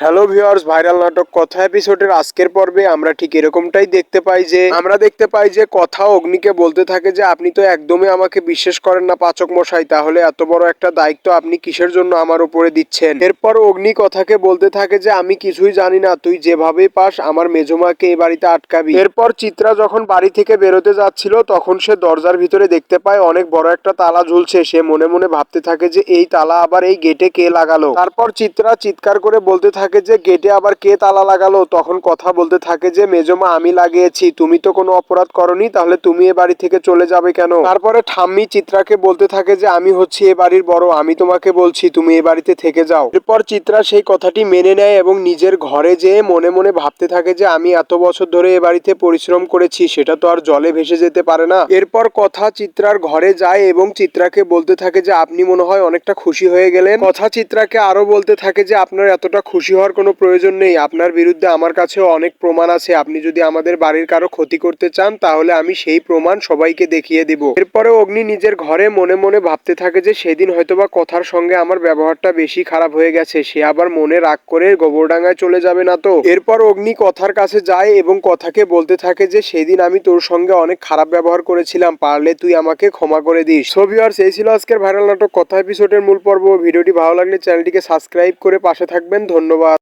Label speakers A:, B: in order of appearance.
A: Hello viewers, viral নাটক কথা এপিসোডের আজকের পর্বে আমরা ঠিক এরকমটাই দেখতে পাই যে কথা অগ্নিকে বলতে থাকে যে আপনি তো একদমই আমাকে বিশ্বাস করেন না পাচক মশাই, তাহলে এত বড় একটা দায়িত্ব আপনি কিসের জন্য আমার উপরে দিচ্ছেন। এরপর অগ্নি কথাকে বলতে থাকে যে আমি কিছুই জানি না, তুই যেভাবেই পাস আমার মেজমাকে এই বাড়িতে আটকাবি। এরপর চিত্রা যখন বাড়ি থেকে বেরোতে যাচ্ছিল তখন সে দরজার ভিতরে দেখতে পায় অনেক বড় একটা তালা ঝুলছে। সে মনে মনে ভাবতে থাকে যে এই তালা আবার এই গেটে কে লাগালো। তারপর চিত্রা চিৎকার করে বলতে থাকে যে গেটে আবার কে তালা লাগালো। তখন কথা বলতে থাকে যে মেজমা আমি লাগিয়েছি, তুমি তো কোনো অপরাধ করনি, তাহলে তুমি এ বাড়ি থেকে চলে যাবে কেন। তারপরে ঠাম্মি চিত্রাকে বলতে থাকে যে আমি হচ্ছি এ বাড়ির বড়, আমি তোমাকে বলছি তুমি এ বাড়িতে থেকে যাও। এরপর চিত্রা সেই কথাটি মেনে নেয় এবং নিজের ঘরে যেয়ে মনে মনে ভাবতে থাকে যে আমি এত বছর ধরে এ বাড়িতে পরিশ্রম করেছি, সেটা তো আর জলে ভেসে যেতে পারে না। এরপর কথা চিত্রার ঘরে যায় এবং চিত্রাকে বলতে থাকে যে আপনি মনে হয় অনেকটা খুশি হয়ে গেলেন। কথা চিত্রাকে আরো বলতে থাকে যে আপনার এতটা খুশি হওয়ার কোনো প্রয়োজন নেই, আপনার বিরুদ্ধে আমার কাছেও অনেক প্রমাণ আছে, আপনি যদি আমাদের বাড়ির কারো ক্ষতি করতে চান তাহলে আমি সেই প্রমাণ সবাইকে দেখিয়ে দিব। এরপরে অগ্নি নিজের ঘরে মনে মনে ভাবতে থাকে যে সেদিন হয়তোবা কথার সঙ্গে আমার ব্যবহারটা বেশি খারাপ হয়ে গেছে, সে আবার মনে রাগ করে গোবরডাঙ্গায় চলে যাবে না তো। এরপর অগ্নি কথার কাছে যায় এবং কথাকে বলতে থাকে যে সেদিন আমি তোর সঙ্গে অনেক খারাপ ব্যবহার করেছিলাম, পারলে তুই আমাকে ক্ষমা করে দিস। সো ভিউয়ার্স, এই ছিল আজকের ভাইরাল নাটক কথা এপিসোডের মূল পর্ব। ভিডিওটি ভালো লাগলে চ্যানেলটিকে সাবস্ক্রাইব করে পাশে থাকবেন। ধন্যবাদ।